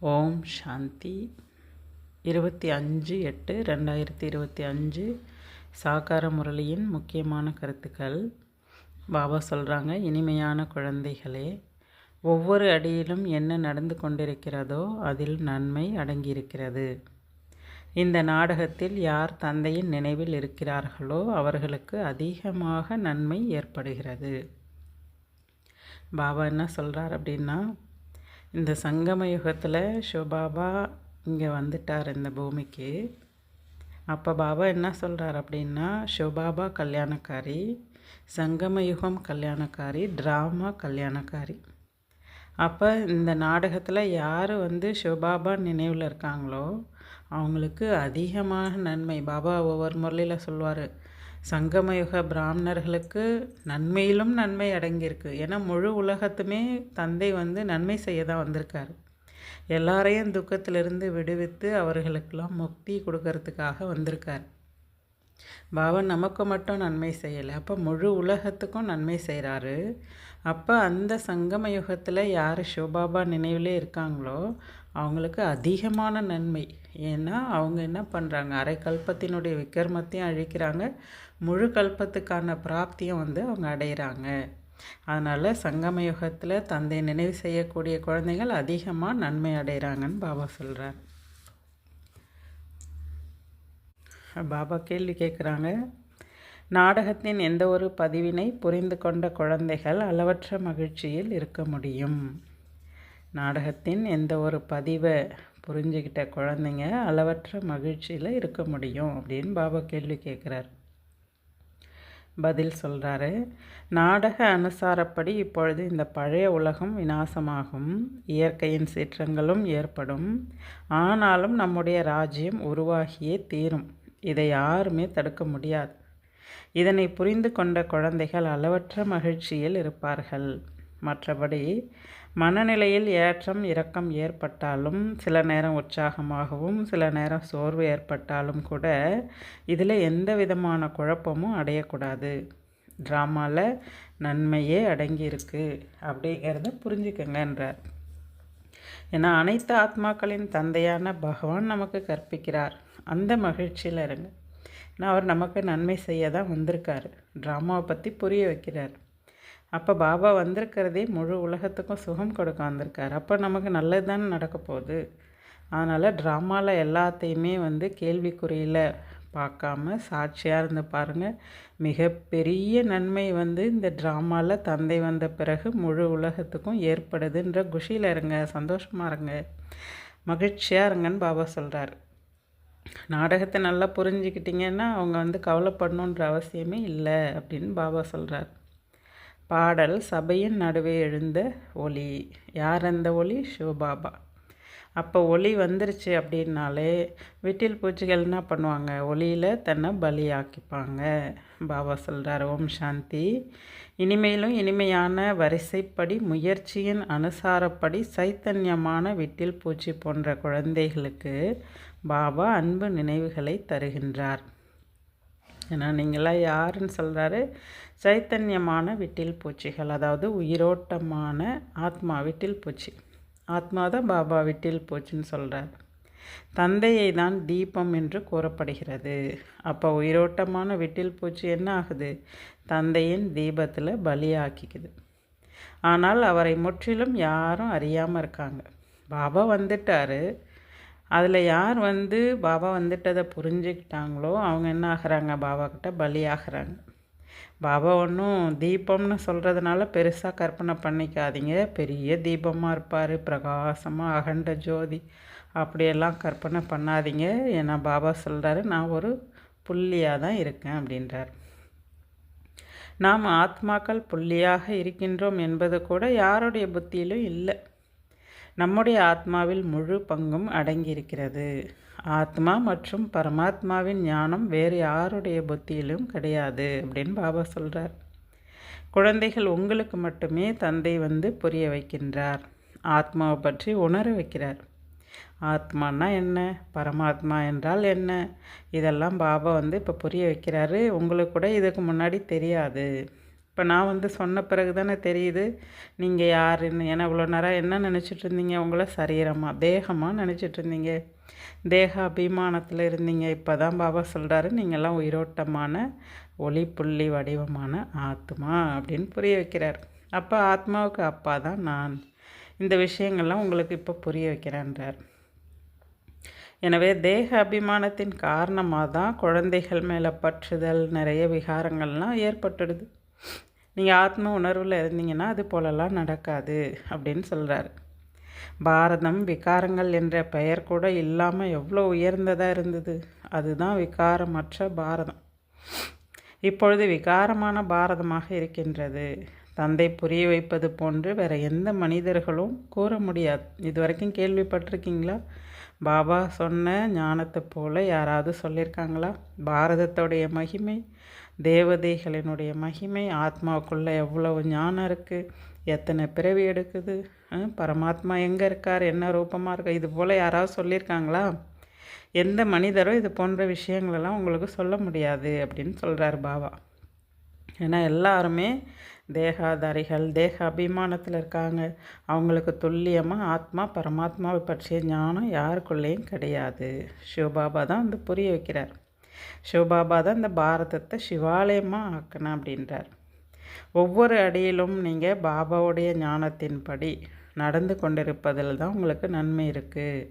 ஓம் சாந்தி 25/8/2025 சாகார முரளியின் முக்கியமான கருத்துக்கள். பாபா சொல்கிறாங்க, இனிமையான குழந்தைகளே, ஒவ்வொரு அடியிலும் என்ன நடந்து கொண்டிருக்கிறதோ அதில் நன்மை அடங்கியிருக்கிறது. இந்த நாடகத்தில் யார் தந்தையின் நினைவில் இருக்கிறார்களோ அவர்களுக்கு அதிகமாக நன்மை ஏற்படுகிறது. பாபா என்ன சொல்கிறார் அப்படின்னா, இந்த சங்கம யுகத்தில் சிவபாபா இங்கே வந்துட்டார் இந்த பூமிக்கு. அப்போ பாபா என்ன சொல்கிறார் அப்படின்னா, சிவபாபா கல்யாணக்காரி, சங்கம யுகம் கல்யாணக்காரி, ட்ராமா கல்யாணக்காரி. அப்போ இந்த நாடகத்தில் யார் சிவபாபா நினைவில் இருக்காங்களோ அவங்களுக்கு அதிகமாக நன்மை. பாபா ஒவ்வொரு முறையில் சொல்வார், சங்கமயுக பிராமணர்களுக்கு நன்மையிலும் நன்மை அடங்கியிருக்கு. ஏன்னா முழு உலகத்துமே தந்தை நன்மை செய்ய தான் வந்திருக்காரு. எல்லாரையும் துக்கத்திலிருந்து விடுவித்து அவர்களுக்கெல்லாம் முக்தி கொடுக்கறதுக்காக வந்திருக்கார். பாபா நமக்கு மட்டும் நன்மை செய்யலை, அப்போ முழு உலகத்துக்கும் நன்மை செய்கிறாரு. அப்போ அந்த சங்கம யுகத்தில் யார் சிவபாபா நினைவிலே இருக்காங்களோ அவங்களுக்கு அதிகமான நன்மை. ஏன்னா அவங்க என்ன பண்ணுறாங்க, அரை கல்பத்தினுடைய விக்கிரமத்தையும் அழிக்கிறாங்க, முழு கல்பத்துக்கான பிராப்தியும் அவங்க அடைகிறாங்க. அதனால் சங்கம யுகத்தில் தந்தை நினைவு செய்யக்கூடிய குழந்தைகள் அதிகமாக நன்மை அடைகிறாங்கன்னு பாபா சொல்கிறார். பாபா கேள்வி கேட்குறாங்க, நாடகத்தின் எந்த ஒரு பதிவினை புரிந்து கொண்ட குழந்தைகள் அளவற்ற மகிழ்ச்சியில் இருக்க முடியும். நாடகத்தின் எந்த ஒரு பதிவை புரிஞ்சுக்கிட்ட குழந்தைங்க அளவற்ற மகிழ்ச்சியில் இருக்க முடியும் அப்படின்னு பாபா கேள்வி கேட்குறார். பதில் சொல்கிறாரு, நாடக அனுசாரப்படி இப்பொழுது இந்த பழைய உலகம் விநாசமாகும், இயற்கையின் சீற்றங்களும் ஏற்படும். ஆனாலும் நம்முடைய ராஜ்யம் உருவாகியே தீரும். இதை யாருமே தடுக்க முடியாது. இதனை புரிந்து கொண்ட குழந்தைகள் அளவற்ற மகிழ்ச்சியில் இருப்பார்கள். மற்றபடி மனநிலையில் ஏற்றம் இறக்கம் ஏற்பட்டாலும், சில நேரம் உற்சாகமாகவும் சில நேரம் சோர்வு ஏற்பட்டாலும் கூட இதில் எந்த விதமான குழப்பமும் அடையக்கூடாது. ட்ராமாவில் நன்மையே அடங்கியிருக்கு அப்படிங்கிறத புரிஞ்சுக்கங்கன்றார். ஏன்னா அனைத்து ஆத்மாக்களின் தந்தையான பகவான் நமக்கு கற்பிக்கிறார். அந்த மகிழ்ச்சியில் இருங்க. ஏன்னா அவர் நமக்கு நன்மை செய்ய தான் வந்திருக்காரு, ட்ராமாவை பற்றி புரிய வைக்கிறார். அப்போ பாபா வந்திருக்கிறதே முழு உலகத்துக்கும் சுகம் கொடுக்க வந்திருக்கார். அப்போ நமக்கு நல்லது தானே நடக்க போகுது. அதனால் ட்ராமாவில் எல்லாத்தையுமே கேள்விக்குறியில் பார்க்காம சாட்சியாக இருந்து பாருங்கள். மிகப்பெரிய நன்மை இந்த ட்ராமாவில் தந்தை வந்த பிறகு முழு உலகத்துக்கும் ஏற்படுதுன்ற குஷியில் இருங்க, சந்தோஷமாக இருங்க, மகிழ்ச்சியாக இருங்கன்னு பாபா சொல்கிறார். நாடகத்தை நல்லா புரிஞ்சுக்கிட்டிங்கன்னா அவங்க கவலைப்படணுன்ற அவசியமே இல்லை அப்படின்னு பாபா சொல்கிறார். பாடல் சபையின் நடுவே எழுந்த ஒளி. யார் அந்த ஒளி? சிவபாபா. அப்போ ஒளி வந்துருச்சு அப்படின்னாலே வீட்டில் பூச்சிகள் என்ன பண்ணுவாங்க, ஒளியில் தன்னை பலியாக்கிப்பாங்க. பாபா சொல்கிறார், ஓம் சாந்தி. இனிமேலும் இனிமையான வரிசைப்படி முயற்சியின் அனுசாரப்படி சைத்தன்யமான வீட்டில் பூச்சி போன்ற குழந்தைகளுக்கு பாபா அன்பு நினைவுகளை தருகின்றார். ஏன்னா நீங்களாம் யாருன்னு சொல்கிறாரு, சைத்தன்யமான வீட்டில் பூச்சிகள், அதாவது உயிரோட்டமான ஆத்மா வீட்டில் பூச்சி. ஆத்மா தான் பாபா வீட்டில் பூச்சின்னு சொல்கிறார். தந்தையை தான் தீபம் என்று கூறப்படுகிறது. அப்போ உயிரோட்டமான வீட்டில் பூச்சி என்ன ஆகுது, தந்தையின் தீபத்தில் பலியாக்கிக்குது. ஆனால் அவரை முற்றிலும் யாரும் அறியாமல் இருக்காங்க. பாபா வந்துட்டார், அதில் யார் பாபா வந்துட்டதை புரிஞ்சுக்கிட்டாங்களோ அவங்க என்ன ஆகிறாங்க, பாபாக்கிட்ட பலியாகிறாங்க. பாபா ஒன்றும் தீபம்னு சொல்கிறதுனால பெருசாக கற்பனை பண்ணிக்காதீங்க. பெரிய தீபமாக இருப்பார், பிரகாசமாக அகண்ட ஜோதி, அப்படியெல்லாம் கற்பனை பண்ணாதீங்க. ஏன்னா பாபா சொல்கிறாரு, நான் ஒரு புள்ளியாக தான் இருக்கேன் அப்படின்றார். நாம் ஆத்மாக்கள் புள்ளியாக இருக்கின்றோம் என்பது கூட யாருடைய புத்தியிலும் இல்லை. நம்முடைய ஆத்மாவில் முழு பங்கும் அடங்கியிருக்கிறது. ஆத்மா மற்றும் பரமாத்மாவின் ஞானம் வேறு யாருடைய புத்தியிலும் கிடையாது அப்படின்னு பாபா சொல்கிறார். குழந்தைகள் உங்களுக்கு மட்டுமே தந்தை புரிய வைக்கின்றார். ஆத்மாவை பற்றி உணர வைக்கிறார். ஆத்மானா என்ன, பரமாத்மா என்றால் என்ன, இதெல்லாம் பாபா இப்போ புரிய வைக்கிறாரு. உங்களுக்கு கூட இதுக்கு முன்னாடி தெரியாது. இப்போ நான் வந்து சொன்ன பிறகு தானே தெரியுது நீங்கள் யாருன்னு. ஏன்னா இவ்வளோ நேரம் என்ன நினச்சிட்டு இருந்தீங்க? உங்களை சரீரமாக தேகமாக நினச்சிட்டு இருந்தீங்க, தேக அபிமானத்தில் இருந்தீங்க. இப்போ தான் பாபா சொல்கிறாரு, நீங்கள்லாம் உயிரோட்டமான ஒளி புள்ளி வடிவமான ஆத்மா அப்படின்னு புரிய வைக்கிறார். அப்போ ஆத்மாவுக்கு அப்பா தான் நான். இந்த விஷயங்கள்லாம் உங்களுக்கு இப்போ புரிய வைக்கிறேன்றார். எனவே தேக அபிமானத்தின் காரணமாக தான் குழந்தைகள் மேலே பற்றுதல், நிறைய விகாரங்கள்லாம் ஏற்பட்டுடுது. நீங்கள் ஆத்ம உணர்வில் இருந்தீங்கன்னா அது போலலாம் நடக்காது அப்படின்னு சொல்கிறாரு. பாரதம் விகாரங்கள் என்ற பெயர் கூட இல்லாமல் எவ்வளோ உயர்ந்ததாக இருந்தது. அதுதான் விகாரமற்ற பாரதம். இப்பொழுது விகாரமான பாரதமாக இருக்கின்றது. தந்தை புரிய வைப்பது போன்று வேறு எந்த மனிதர்களும் கூற முடியாது. இது வரைக்கும் கேள்விப்பட்டிருக்கீங்களா? பாபா சொன்ன ஞானத்தை போல் யாராவது சொல்லியிருக்காங்களா? பாரதத்தோடைய மகிமை, தேவதைகளினுடைய மகிமை, ஆத்மாவுக்குள்ளே எவ்வளவு ஞானம் இருக்குது, எத்தனை பிறவி எடுக்குது, பரமாத்மா எங்கே இருக்கார், என்ன ரூபமாக இருக்கார், இது போல் யாராவது சொல்லியிருக்காங்களா? எந்த மனிதரும் இது போன்ற விஷயங்களெல்லாம் உங்களுக்கு சொல்ல முடியாது அப்படின்னு சொல்கிறார் பாபா. ஏன்னா எல்லாருமே தேகாதாரிகள், தேக அபிமானத்தில் இருக்காங்க. அவங்களுக்கு துல்லியமாக ஆத்மா பரமாத்மாவை பற்றிய ஞானம் யாருக்குள்ளேயும் கிடையாது. சிவபாபா தான் வந்து புரிய வைக்கிறார். சிவபாபா தான் இந்த பாரதத்தை சிவாலயமாக ஆக்கணும் அப்படின்றார். ஒவ்வொரு அடியிலும் நீங்கள் பாபாவுடைய ஞானத்தின்படி நடந்து கொண்டிருப்பதில் தான் உங்களுக்கு நன்மை இருக்குது.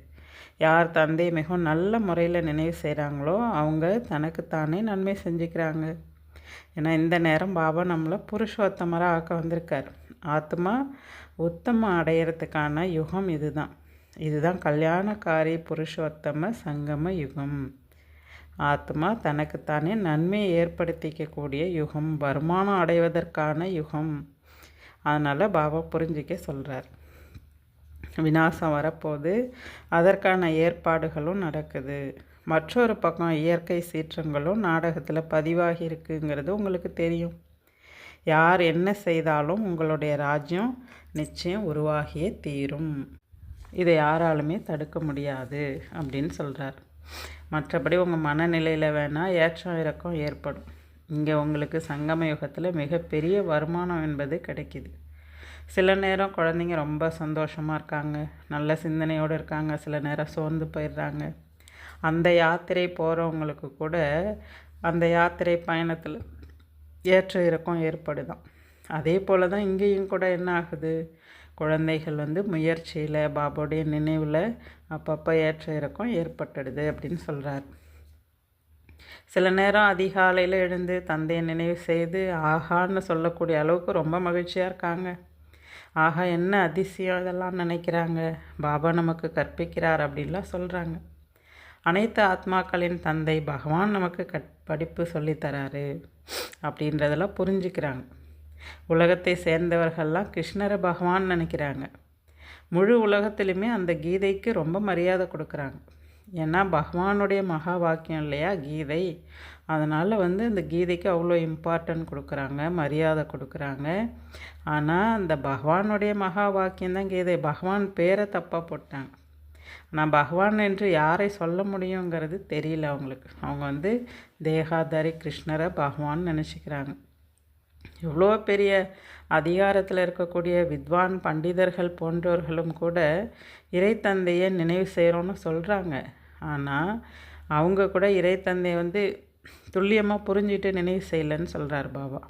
யார் தந்தை மிகவும் நல்ல முறையில் நினைவு செய்கிறாங்களோ அவங்க தனக்குத்தானே நன்மை செஞ்சுக்கிறாங்க. ஏன்னா இந்த நேரம் பாபா நம்மளை புருஷோத்தமராக ஆக்க வந்திருக்கார். ஆத்மா உத்தமம் அடையிறதுக்கான யுகம் இதுதான். இதுதான் கல்யாணக்காரி புருஷோத்தம சங்கம யுகம். ஆத்மா தனக்குத்தானே நன்மையை ஏற்படுத்திக்கக்கூடிய யுகம், வருமானம் அடைவதற்கான யுகம். அதனால் பாபா புரிஞ்சிக்க சொல்கிறார். விநாசம் வரப்போது, அதற்கான ஏற்பாடுகளும் நடக்குது. மற்றொரு பக்கம் இயற்கை சீற்றங்களும் நாடகத்தில் பதிவாகி இருக்குங்கிறது உங்களுக்கு தெரியும். யார் என்ன செய்தாலும் உங்களுடைய ராஜ்யம் நிச்சயம் உருவாகியே தீரும். இதை யாராலுமே தடுக்க முடியாது அப்படின்னு சொல்கிறார். மற்றபடி உங்கள் மனநிலையில் வேணால் ஏற்றம் இறக்கம் ஏற்படும். இங்கே உங்களுக்கு சங்கம யுகத்தில் மிகப்பெரிய வருமானம் என்பது கிடைக்கிது. சில நேரம் குழந்தைங்க ரொம்ப சந்தோஷமாக இருக்காங்க, நல்ல சிந்தனையோடு இருக்காங்க, சில நேரம் சோர்ந்து போயிடுறாங்க. அந்த யாத்திரை போகிறவங்களுக்கு கூட அந்த யாத்திரை பயணத்தில் ஏற்ற இறக்கம் ஏற்படுதான். அதே போல் தான் இங்கேயும் கூட என்ன ஆகுது, குழந்தைகள் வந்து முயற்சியில் பாபாவுடைய நினைவில் அப்பப்போ ஏற்ற இறக்கம் ஏற்பட்டுடுது அப்படின்னு சொல்கிறார். சில நேரம் அதிகாலையில் எழுந்து தந்தையை நினைவு செய்து ஆகான்னு சொல்லக்கூடிய அளவுக்கு ரொம்ப மகிழ்ச்சியாக இருக்காங்க. ஆகா என்ன அதிசயம் இதெல்லாம் நினைக்கிறாங்க. பாபா நமக்கு கற்பிக்கிறார் அப்படின்லாம் சொல்கிறாங்க. அனைத்து ஆத்மாக்களின் தந்தை பகவான் நமக்கு படிப்பு சொல்லித்தராரு அப்படின்றதெல்லாம் புரிஞ்சுக்கிறாங்க. உலகத்தை சேர்ந்தவர்கள்லாம் கிருஷ்ணரை பகவான் நினைக்கிறாங்க. முழு உலகத்திலுமே அந்த கீதைக்கு ரொம்ப மரியாதை கொடுக்குறாங்க. ஏன்னா பகவானுடைய மகா வாக்கியம் இல்லையா கீதை. அதனால் வந்து அந்த கீதைக்கு அவ்வளோ இம்பார்ட்டன்ட் கொடுக்குறாங்க, மரியாதை கொடுக்குறாங்க. ஆனால் அந்த பகவானுடைய மகா வாக்கியம் தான் கீதை. பகவான் பேரை தப்பாக போட்டாங்க. ஆனால் பகவான் என்று யாரை சொல்ல முடியுங்கிறது தெரியல அவங்களுக்கு. அவங்க வந்து தேகாதாரி கிருஷ்ணரை பகவான் நினச்சிக்கிறாங்க. எவ்வளோ பெரிய அதிகாரத்தில் இருக்கக்கூடிய வித்வான் பண்டிதர்கள் போன்றவர்களும் கூட இறைத்தந்தையை நினைவு செய்கிறோன்னு சொல்கிறாங்க. ஆனால் அவங்க கூட இறைத்தந்தையை வந்து துல்லியமாக புரிஞ்சிட்டு நினைவு செய்யலைன்னு சொல்கிறார் பாபா.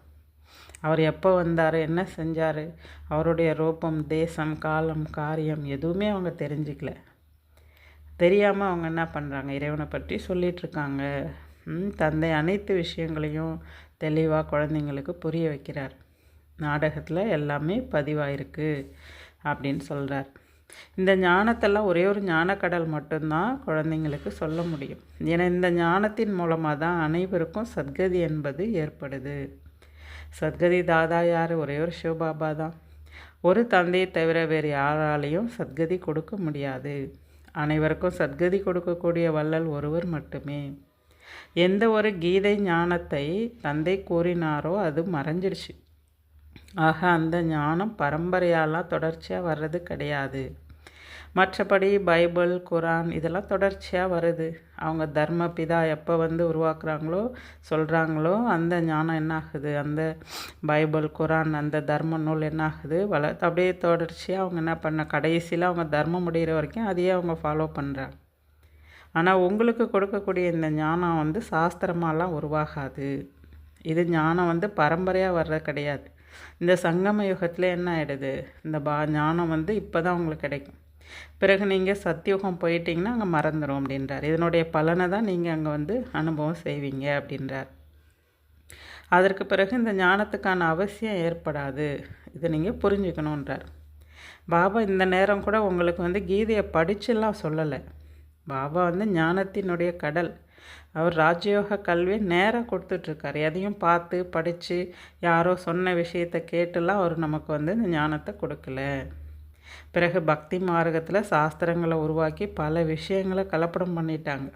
அவர் எப்போ வந்தார், என்ன செஞ்சார், அவருடைய ரூபம், தேசம், காலம், காரியம் எதுவுமே அவங்க தெரிஞ்சிக்கல. தெரியாமல் அவங்க என்ன பண்ணுறாங்க, இறைவனை பற்றி சொல்லிகிட்ருக்காங்க. தந்தை அனைத்து விஷயங்களையும் தெளிவாக குழந்தைங்களுக்கு புரிய வைக்கிறார். நாடகத்தில் எல்லாமே பதிவாயிருக்கு அப்படின்னு சொல்கிறார். இந்த ஞானத்தெல்லாம் ஒரே ஒரு ஞானக்கடல் மட்டும்தான் குழந்தைங்களுக்கு சொல்ல முடியும். ஏன்னா இந்த ஞானத்தின் மூலமாக தான் அனைவருக்கும் சத்கதி என்பது ஏற்படுது. சத்கதி தாதா யார்? ஒரே ஒரு சிவபாபா தான். ஒரு தந்தையை தவிர வேறு யாராலையும் சத்கதி கொடுக்க முடியாது. அனைவருக்கும் சத்கதி கொடுக்கக்கூடிய வள்ளல் ஒருவர் மட்டுமே. எந்த ஒரு கீதை ஞானத்தை தந்தை கூறினாரோ அது மறைஞ்சிடுச்சு. ஆக அந்த ஞானம் பரம்பரையாலாம் தொடர்ச்சியாக வர்றது கிடையாது. மற்றபடி பைபிள், குரான் இதெல்லாம் தொடர்ச்சியாக வருது. அவங்க தர்ம பிதா எப்போ உருவாக்குறாங்களோ சொல்கிறாங்களோ அந்த ஞானம் என்ன ஆகுது, அந்த பைபிள், குரான் அந்த தர்ம நூல் என்ன ஆகுது அப்படியே தொடர்ச்சியாக அவங்க என்ன பண்ண கடைசியில் அவங்க தர்மம் முடிகிற வரைக்கும் அதையே அவங்க ஃபாலோ பண்ணுறாங்க. ஆனால் உங்களுக்கு கொடுக்கக்கூடிய இந்த ஞானம் சாஸ்திரமாலாம் உருவாகாது. இது ஞானம் பரம்பரையாக வர்றது கிடையாது. இந்த சங்கம யுகத்தில் என்ன ஆகிடுது, இந்த ஞானம் இப்போ தான் உங்களுக்கு கிடைக்கும். பிறகு நீங்கள் சத்தியுகம் போயிட்டீங்கன்னா அங்கே மறந்துடும் அப்படின்றார். இதனுடைய பலனை தான் நீங்கள் அங்கே அனுபவம் செய்வீங்க அப்படின்றார். அதற்கு பிறகு இந்த ஞானத்துக்கான அவசியம் ஏற்படாது. இதை நீங்கள் புரிஞ்சுக்கணுன்றார். பாபா இந்த நேரம் கூட உங்களுக்கு கீதையை படிச்செல்லாம் சொல்லலை. பாபா ஞானத்தினுடைய கடல். அவர் ராஜயோக கல்வியை நேராக கொடுத்துட்ருக்கார். எதையும் பார்த்து படித்து யாரோ சொன்ன விஷயத்தை கேட்டுலாம் அவர் நமக்கு இந்த ஞானத்தை கொடுக்கல. பிறகு பக்தி மார்க்கத்தில் சாஸ்திரங்களை உருவாக்கி பல விஷயங்களை கலப்படம் பண்ணிட்டாங்க.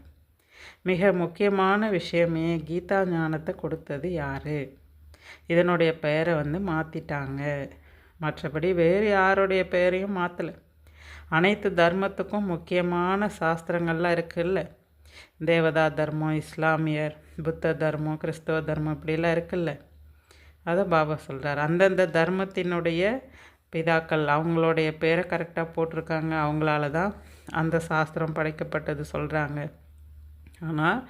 மிக முக்கியமான விஷயமே கீதா ஞானத்தை கொடுத்தது யார்? இதனுடைய பெயரை மாற்றிட்டாங்க. மற்றபடி வேறு யாருடைய பெயரையும் மாற்றலை. அனைத்து தர்மத்துக்கும் முக்கியமான சாஸ்திரங்கள்லாம் இருக்குல்ல, தேவதா தர்மம், இஸ்லாமியர், புத்த தர்மம், கிறிஸ்தவ தர்மம் இப்படிலாம் இருக்குல்ல, அதை பாபா சொல்கிறார். அந்தந்த தர்மத்தினுடைய பிதாக்கள் அவங்களுடைய பேரை கரெக்டாக போட்டிருக்காங்க. அவங்களால தான் அந்த சாஸ்திரம் படைக்கப்பட்டது சொல்கிறாங்க. ஆனால்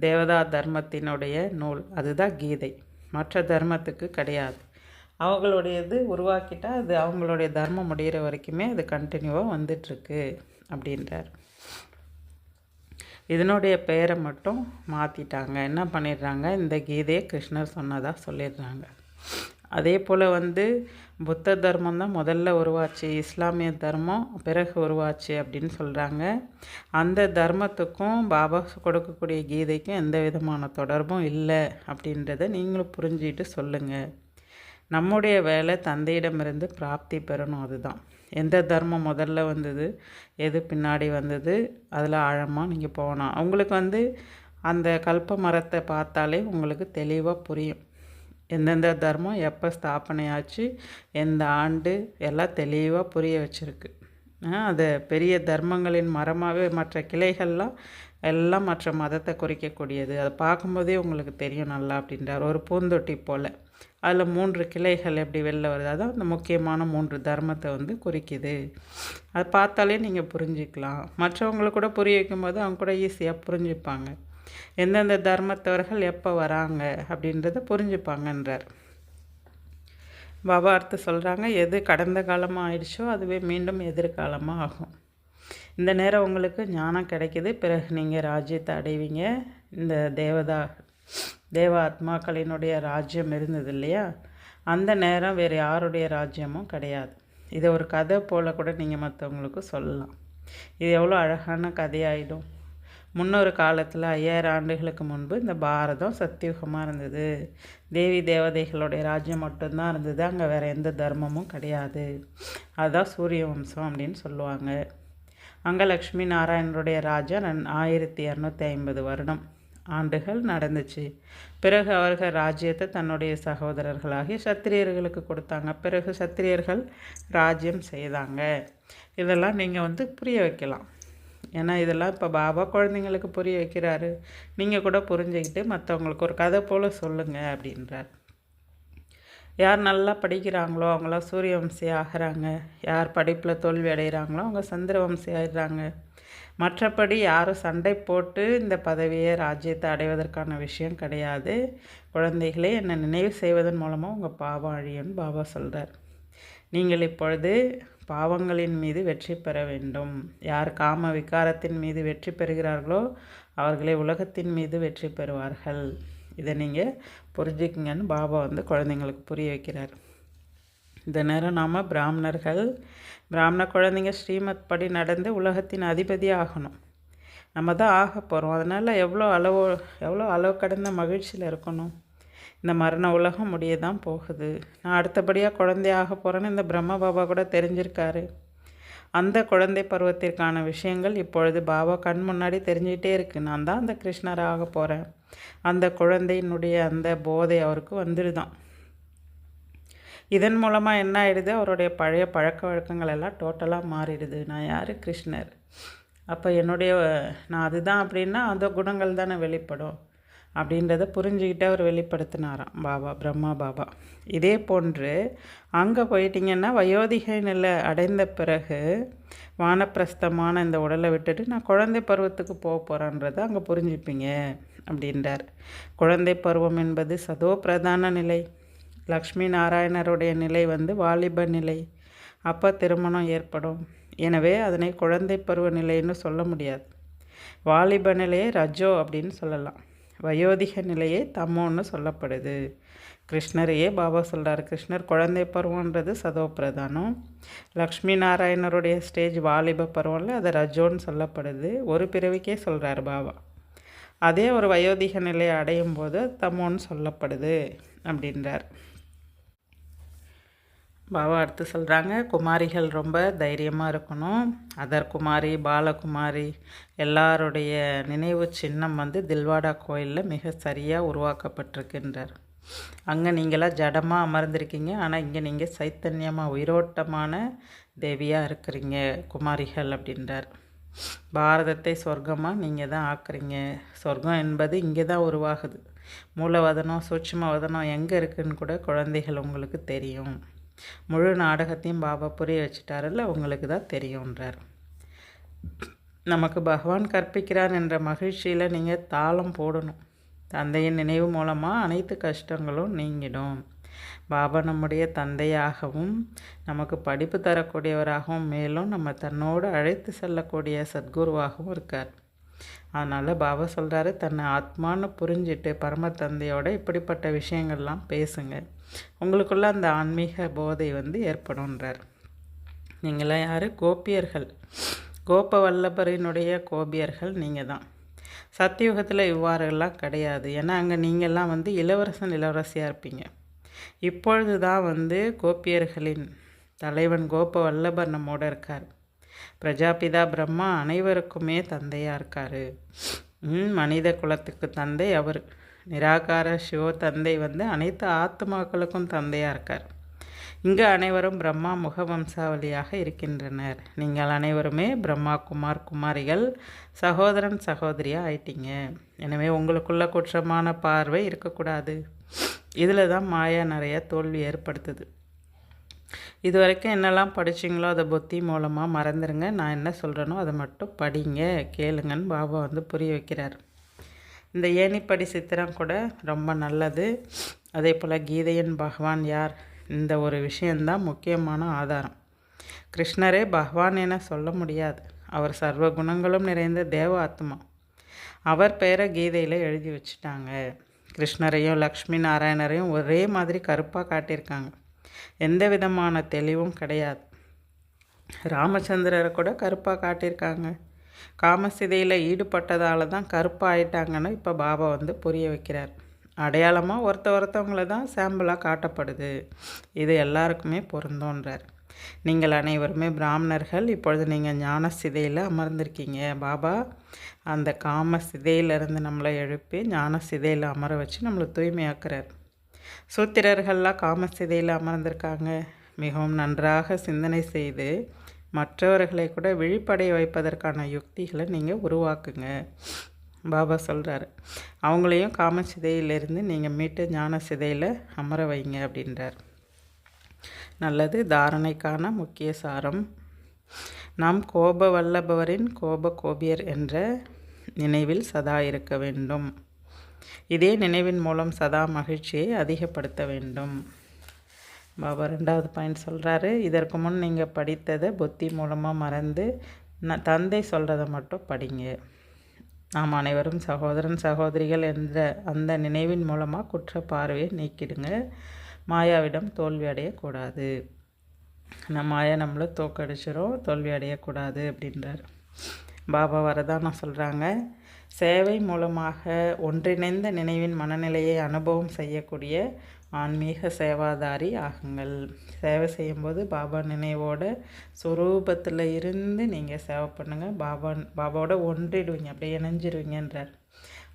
தேவதா தர்மத்தினுடைய நூல் அதுதான் கீதை. மற்ற தர்மத்துக்கு கிடையாது. அவங்களுடையது உருவாக்கிட்டால் அது அவங்களுடைய தர்மம் முடிகிற வரைக்குமே அது கண்டினியூவாக வந்துட்டுருக்கு அப்படின்றார். இதனுடைய பெயரை மட்டும் மாற்றிட்டாங்க. என்ன பண்ணிடுறாங்க, இந்த கீதையை கிருஷ்ணர் சொன்னதாக சொல்லிடுறாங்க. அதே போல் புத்த தர்மம் தான் முதல்ல உருவாச்சு, இஸ்லாமிய தர்மம் பிறகு உருவாச்சு அப்படின்னு சொல்கிறாங்க. அந்த தர்மத்துக்கும் பாபா கொடுக்கக்கூடிய கீதைக்கும் எந்த விதமான தொடர்பும் இல்லை அப்படின்றத நீங்களும் புரிஞ்சுக்கிட்டு சொல்லுங்கள். நம்முடைய வேலை தந்தையிடமிருந்து பிராப்தி பெறணும். அதுதான். எந்த தர்மம் முதல்ல வந்தது, எது பின்னாடி வந்தது, அதில் ஆழமாக நீங்கள் போகணும். உங்களுக்கு அந்த கல்ப மரத்தை பார்த்தாலே உங்களுக்கு தெளிவாக புரியும். எந்தெந்த தர்மம் எப்போ ஸ்தாபனையாச்சு, எந்த ஆண்டு எல்லாம் தெளிவாக புரிய வச்சுருக்கு. அது பெரிய தர்மங்களின் மரமாகவே மற்ற கிளைகள்லாம் எல்லாம் மற்ற மதத்தை குறிக்கக்கூடியது. அதை பார்க்கும்போதே உங்களுக்கு தெரியும் நல்லா அப்படின்றார். ஒரு பூந்தொட்டி போல் அதில் 3 கிளைகள் எப்படி வெளில வருது, அதான் அந்த முக்கியமான 3 தர்மத்தை குறிக்குது. அதை பார்த்தாலே நீங்கள் புரிஞ்சிக்கலாம். மற்றவங்களுக்கு கூட புரிய வைக்கும்போது அவங்க கூட ஈஸியாக புரிஞ்சுப்பாங்க. எந்தெந்த தர்மத்தவர்கள் எப்போ வராங்க அப்படின்றத புரிஞ்சுப்பாங்கன்றார். பாபா அர்த்தம் சொல்கிறாங்க, எது கடந்த காலமாக ஆயிடுச்சோ அதுவே மீண்டும் எதிர்காலமாக ஆகும். இந்த நேரம் உங்களுக்கு ஞானம் கிடைக்கிது. பிறகு நீங்கள் ராஜ்யத்தை அடைவீங்க. இந்த தேவ ஆத்மாக்களினுடைய ராஜ்யம் இருந்தது இல்லையா, அந்த நேரம் வேறு யாருடைய ராஜ்யமும் கிடையாது. இதை ஒரு கதை போல் கூட நீங்கள் மற்றவங்களுக்கு சொல்லலாம். இது எவ்வளோ அழகான கதையாயிடும். முன்னொரு காலத்தில் 5000 ஆண்டுகளுக்கு முன்பு இந்த பாரதம் சத்தியுகமாக இருந்தது. தேவி தேவதைகளுடைய ராஜ்யம் மட்டும்தான் இருந்தது. அங்கே வேறு எந்த தர்மமும் கிடையாது. அதுதான் சூரிய வம்சம் அப்படின்னு சொல்லுவாங்க. அங்கே லக்ஷ்மி நாராயணனுடைய ராஜ்யம் 1250 வருடம் ஆண்டுகள் நடந்துச்சு. பிறகு அவர்கள் ராஜ்யத்தை தன்னுடைய சகோதரர்களாகி சத்திரியர்களுக்கு கொடுத்தாங்க. பிறகு சத்திரியர்கள் ராஜ்யம் செய்தாங்க. இதெல்லாம் நீங்கள் புரிய வைக்கலாம். ஏன்னா இதெல்லாம் இப்போ பாபா குழந்தைங்களுக்கு புரிய வைக்கிறாரு. நீங்கள் கூட புரிஞ்சுக்கிட்டு மற்றவங்களுக்கு ஒரு கதை போல் சொல்லுங்கள் அப்படின்றார். யார் நல்லா படிக்கிறாங்களோ அவங்களாம் சூரியவம்சி ஆகிறாங்க. யார் படிப்பில் தோல்வி அடைகிறாங்களோ அவங்க சந்திரவம்சி ஆகிடுறாங்க. மற்றபடி யாரும் சண்டை போட்டு இந்த பதவியை ராஜ்யத்தை அடைவதற்கான விஷயம் கிடையாது. குழந்தைகளே, என்னை நினைவு செய்வதன் மூலமாக உங்கள் பாவம் அழியும்னு பாபா சொல்கிறார். நீங்கள் இப்பொழுது பாவங்களின் மீது வெற்றி பெற வேண்டும். யார் காம விகாரத்தின் மீது வெற்றி பெறுகிறார்களோ அவர்களே உலகத்தின் மீது வெற்றி பெறுவார்கள். இதை நீங்கள் புரிஞ்சுக்குங்கன்னு பாபா குழந்தைங்களுக்கு புரிய வைக்கிறார். இந்த நேரம் நாம் பிராமண குழந்தைங்க ஸ்ரீமத் படி நடந்து உலகத்தின் அதிபதி ஆகணும். நம்ம தான் ஆக போகிறோம். அதனால் எவ்வளோ அளவு கடந்த மகிழ்ச்சியில் இருக்கணும். இந்த மரண உலகம் முடிய தான் போகுது. நான் அடுத்தபடியாக குழந்தையாக போகிறேன்னு இந்த பிரம்ம பாபா கூட தெரிஞ்சிருக்காரு. அந்த குழந்தை பருவத்திற்கான விஷயங்கள் இப்பொழுது பாபா கண் முன்னாடி தெரிஞ்சிகிட்டே இருக்குது. நான் தான் அந்த கிருஷ்ணராக போகிறேன். அந்த குழந்தையினுடைய அந்த போதை அவருக்கு வந்துடுதான். இதன் மூலமாக என்ன ஆகிடுது, அவருடைய பழைய பழக்க வழக்கங்கள் எல்லாம் டோட்டலாக மாறிடுது. நான் யார்? கிருஷ்ணர். அப்போ நான் அதுதான் அப்படின்னா அந்த குணங்கள் தானே வெளிப்படும் அப்படின்றத புரிஞ்சுக்கிட்டு அவர் வெளிப்படுத்தினாராம் பிரம்மா பாபா. இதே போன்று அங்கே போயிட்டிங்கன்னா வயோதிகை நிலை அடைந்த பிறகு வானப்பிரஸ்தமான இந்த உடலை விட்டுட்டு நான் குழந்தை பருவத்துக்கு போக போகிறேன்றதை அங்கே புரிஞ்சுப்பீங்க அப்படின்றார். குழந்தை பருவம் என்பது சதோ பிரதான நிலை. லக்ஷ்மி நாராயணருடைய நிலை வாலிப நிலை. அப்போ திருமணம் ஏற்படும். எனவே அதனை குழந்தை பருவ நிலைன்னு சொல்ல முடியாது. வாலிப நிலையை ரஜோ அப்படின்னு சொல்லலாம். வயோதிக நிலையே தமோன்னு சொல்லப்படுது. கிருஷ்ணரையே பாபா சொல்கிறார். கிருஷ்ணர் குழந்தை பருவன்றது சதோ பிரதானம். லக்ஷ்மி நாராயணருடைய ஸ்டேஜ் வாலிப பருவம்ல அது ரஜோன்னு சொல்லப்படுது. ஒரு பிறவிக்கே சொல்கிறார் பாபா. அதே ஒரு வயோதிக நிலையை அடையும் போது தமோன்னு சொல்லப்படுது அப்படின்றார் பாபா. அடுத்து சொல்கிறாங்க, குமாரிகள் ரொம்ப தைரியமாக இருக்கணும். அதர் குமாரி, பாலகுமாரி எல்லாருடைய நினைவு சின்னம் தில்வாடா கோயிலில் மிக சரியாக உருவாக்கப்பட்டிருக்கின்றார். அங்கே நீங்களாம் ஜடமாக அமர்ந்திருக்கீங்க, ஆனால் இங்கே நீங்கள் சைத்தன்யமாக உயிரோட்டமான தேவியாக இருக்கிறீங்க குமாரிகள் அப்படின்றார். பாரதத்தை சொர்க்கமாக நீங்கள் தான் ஆக்குறீங்க. சொர்க்கம் என்பது இங்கே தான் உருவாகுது. மூலவதனம் சூட்சும வதனம் எங்கே இருக்குதுன்னு கூட குழந்தைகள் உங்களுக்கு தெரியும். முழு நாடகத்தையும் பாபா புரிய வச்சுட்டாரில்ல, உங்களுக்கு தான் தெரியுன்றார். நமக்கு பகவான் கற்பிக்கிறார் என்ற மகிழ்ச்சியில் நீங்கள் தாளம் போடணும். தந்தையின் நினைவு மூலமாக அனைத்து கஷ்டங்களும் நீங்கிடும். பாபா நம்முடைய தந்தையாகவும் நமக்கு படிப்பு தரக்கூடியவராகவும் மேலும் நம்ம தன்னோடு அழைத்து செல்லக்கூடிய சத்குருவாகவும் இருக்கார். அதனால் பாபா சொல்கிறாரு, தன்னை ஆத்மான்னு புரிஞ்சிட்டு பரம தந்தையோட இப்படிப்பட்ட விஷயங்கள்லாம் பேசுங்க. உங்களுக்குள்ள அந்த ஆன்மீக போதை ஏற்படும்ன்றார். நீங்களாம் யார்? கோபியர்கள். கோப வல்லபரினுடைய கோபியர்கள் நீங்கள் தான். சத்தியுகத்தில் இவ்வாறெல்லாம் கிடையாது. ஏன்னா அங்கே நீங்கள்லாம் இளவரசன் இளவரசியாக இருப்பீங்க. இப்பொழுது தான் கோபியர்களின் தலைவன் கோப வல்லபர் நம்மோட இருக்கார். பிரஜாபிதா பிரம்மா அனைவருக்குமே தந்தையாக இருக்கார். மனித குலத்துக்கு தந்தை அவர். நிராகார சிவ தந்தை அனைத்து ஆத்மாக்களுக்கும் தந்தையாக இருக்கார். இங்கே அனைவரும் பிரம்மா முகவம்சாவளியாக இருக்கின்றனர். நீங்கள் அனைவருமே பிரம்மா குமார் குமாரிகள், சகோதரன் சகோதரியாக ஆயிட்டீங்க. எனவே உங்களுக்குள்ள குற்றமான பார்வை இருக்கக்கூடாது. இதில் தான் மாயா நிறைய தோல்வி ஏற்படுத்துது. இது வரைக்கும் என்னெல்லாம் படிச்சிங்களோ அதை புத்தி மூலமாக மறந்துடுங்க. நான் என்ன சொல்கிறேனோ அதை மட்டும் படிங்க, கேளுங்கன்னு பாபா புரிய வைக்கிறார். இந்த ஏணிப்படி சித்திரம் கூட ரொம்ப நல்லது. அதே போல் கீதையின் பகவான் யார், இந்த ஒரு விஷயந்தான் முக்கியமான ஆதாரம். கிருஷ்ணரே பகவான் என சொல்ல முடியாது. அவர் சர்வ குணங்களும் நிறைந்த தேவ ஆத்மா. அவர் பெயரை கீதையில் எழுதி வச்சுட்டாங்க. கிருஷ்ணரையும் லக்ஷ்மி நாராயணரையும் ஒரே மாதிரி கருப்பாக காட்டியிருக்காங்க. எந்த விதமான தெளிவும் கிடையாது. ராமச்சந்திரரை கூட கருப்பாக காட்டியிருக்காங்க. காமசிதையில் ஈடுபட்டதால் தான் கருப்பாக ஆயிட்டாங்கன்னு இப்போ பாபா புரிய வைக்கிறார். அடையாளமாக ஒருத்தவங்கள தான் சாம்பிளாக காட்டப்படுது. இது எல்லாருக்குமே பொருந்தோன்றார். நீங்கள் அனைவருமே பிராமணர்கள். இப்பொழுது நீங்கள் ஞான சிதையில் அமர்ந்திருக்கீங்க. பாபா அந்த காம சிதையிலிருந்து நம்மளை எழுப்பி ஞான சிதையில் அமர வச்சு நம்மளை தூய்மையாக்குறார். சூத்திரர்கள்லாம் காம சிதையில் அமர்ந்திருக்காங்க. மிகவும் நன்றாக சிந்தனை செய்து மற்றவர்களை கூட விழிப்படைய வைப்பதற்கான யுக்திகளை நீங்கள் உருவாக்குங்க. பாபா சொல்கிறாரு, அவங்களையும் காம சிதையிலிருந்து நீங்கள் மீட்டு ஞான சிதையில் அமர வைங்க அப்படின்றார். நல்லது. தாரணைக்கான முக்கிய சாரம்: நாம் கோப வல்லபவரின் கோபியர் என்ற நினைவில் சதா இருக்க வேண்டும். இதே நினைவின் மூலம் சதா மகிழ்ச்சியை அதிகப்படுத்த வேண்டும். பாபா 2வது பாயிண்ட் சொல்கிறாரு, இதற்கு முன் நீங்கள் படித்ததை புத்தி மூலமாக மறந்து தந்தை சொல்கிறத மட்டும் படிங்க. நாம் அனைவரும் சகோதரன் சகோதரிகள் என்ற அந்த நினைவின் மூலமாக குற்ற பார்வையை நீக்கிடுங்க. மாயாவிடம் தோல்வி அடையக்கூடாது. மாயா நம்மளை தோக்கடிச்சிடும், தோல்வி அடையக்கூடாது அப்படின்றார் பாபா. வரதானம் சொல்கிறாங்க, சேவை மூலமாக ஒன்றிணைந்த நினைவின் மனநிலையை அனுபவம் செய்யக்கூடிய ஆன்மீக சேவாதாரி ஆகுங்கள். சேவை செய்யும்போது பாபா நினைவோட சுரூபத்தில் இருந்து நீங்கள் சேவை பண்ணுங்கள். பாபாவோட ஒன்றிடுவீங்க, அப்படியே இணைஞ்சிருவீங்கன்றார்.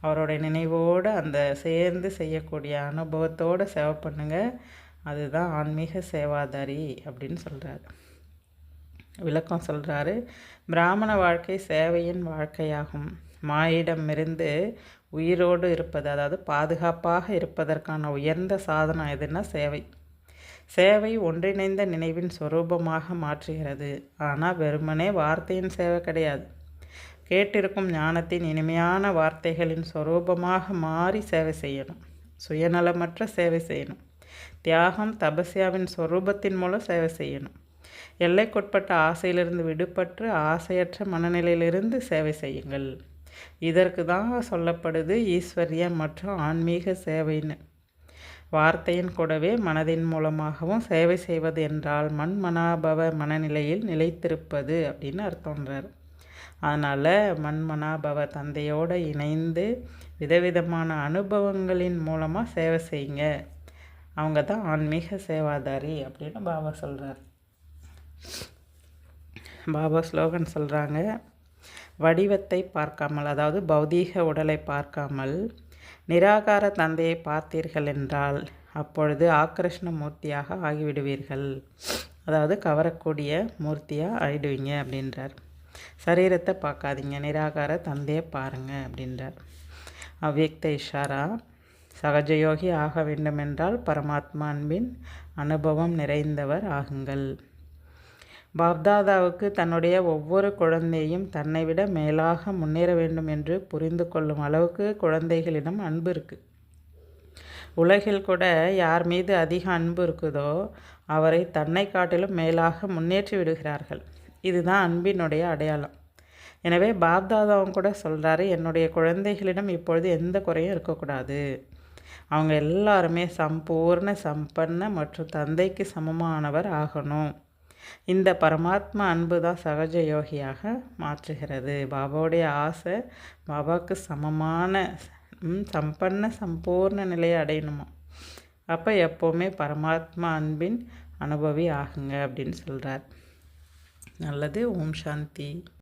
அவரோட நினைவோடு அந்த சேர்ந்து செய்யக்கூடிய அனுபவத்தோடு சேவை பண்ணுங்கள். அதுதான் ஆன்மீக சேவாதாரி அப்படின்னு சொல்கிறார். விளக்கம் சொல்கிறாரு. பிராமண வாழ்க்கை சேவையின் வாழ்க்கையாகும். மாயிடமிருந்து உயிரோடு இருப்பது, அதாவது பாதுகாப்பாக இருப்பதற்கான உயர்ந்த சாதனம் எதுன்னா சேவை. சேவை ஒன்றிணைந்த நினைவின் சொரூபமாக மாற்றுகிறது. ஆனால் வெறுமனே வார்த்தையின் சேவை கிடையாது. கேட்டிருக்கும் ஞானத்தின் இனிமையான வார்த்தைகளின் சொரூபமாக மாறி சேவை செய்யணும். சுயநலமற்ற சேவை செய்யணும். தியாகம் தபஸ்யாவின் சொரூபத்தின் மூலம் சேவை செய்யணும். எல்லைக்குட்பட்ட ஆசையிலிருந்து விடுபட்டு ஆசையற்ற மனநிலையிலிருந்து சேவை செய்யுங்கள். இதற்கு தான் சொல்லப்படுது ஈஸ்வரிய மற்றும் ஆன்மீக சேவைன்னு. வார்த்தையின் கூடவே மனதின் மூலமாகவும் சேவை செய்வது என்றால் மன்மனாபவ மனநிலையில் நிலைத்திருப்பது அப்படின்னு அர்த்தம்ன்றார். அதனால் மன்மனாபவ தந்தையோடு இணைந்து விதவிதமான அனுபவங்களின் மூலமாக சேவை செய்யுங்க. அவங்க தான் ஆன்மீக சேவாதாரி அப்படின்னு பாபா சொல்கிறார். பாபா ஸ்லோகன் சொல்கிறாங்க. வடிவத்தை பார்க்காமல், அதாவது பௌதீக உடலை பார்க்காமல் நிராகார தந்தையை பார்த்தீர்கள் என்றால் அப்பொழுது ஆக்ரஷ்ண மூர்த்தியாக ஆகிவிடுவீர்கள். அதாவது கவரக்கூடிய மூர்த்தியாக ஆகிடுவீங்க அப்படின்றார். சரீரத்தை பார்க்காதீங்க, நிராகார தந்தையை பாருங்கள் அப்படின்றார். அவ்யக்த இஷாரா. சகஜயோகி ஆக வேண்டுமென்றால் பரமாத்மா அன்பின் அனுபவம் நிறைந்தவர் ஆகுங்கள். பாப்தாதாவுக்கு தன்னுடைய ஒவ்வொரு குழந்தையும் தன்னை விட மேலாக முன்னேற வேண்டும் என்று புரிந்து கொள்ளும் அளவுக்கு குழந்தைகளிடம் அன்பு இருக்குது. உலகில் கூட யார் மீது அதிக அன்பு இருக்குதோ அவரை தன்னை காட்டிலும் மேலாக முன்னேற்றி விடுகிறார்கள். இதுதான் அன்பினுடைய அடையாளம். எனவே பாப்தாதாவும் கூட சொல்கிறாரு, என்னுடைய குழந்தைகளிடம் இப்பொழுது எந்த குறையும் இருக்கக்கூடாது. அவங்க எல்லாருமே சம்பூர்ண சம்பன்ன மற்றும் தந்தைக்கு சமமானவர் ஆகணும். இந்த பரமாத்மா அன்பு தான் சகஜ யோகியாக மாற்றுகிறது. பாபாவுடைய ஆசை பாபாவுக்கு சமமான சம்பன்ன சம்பூர்ண நிலையை அடையணுமா. அப்போ எப்போவுமே பரமாத்மா அன்பின் அனுபவி ஆகுங்க அப்படின்னு சொல்கிறார். நல்லது. ஓம் சாந்தி.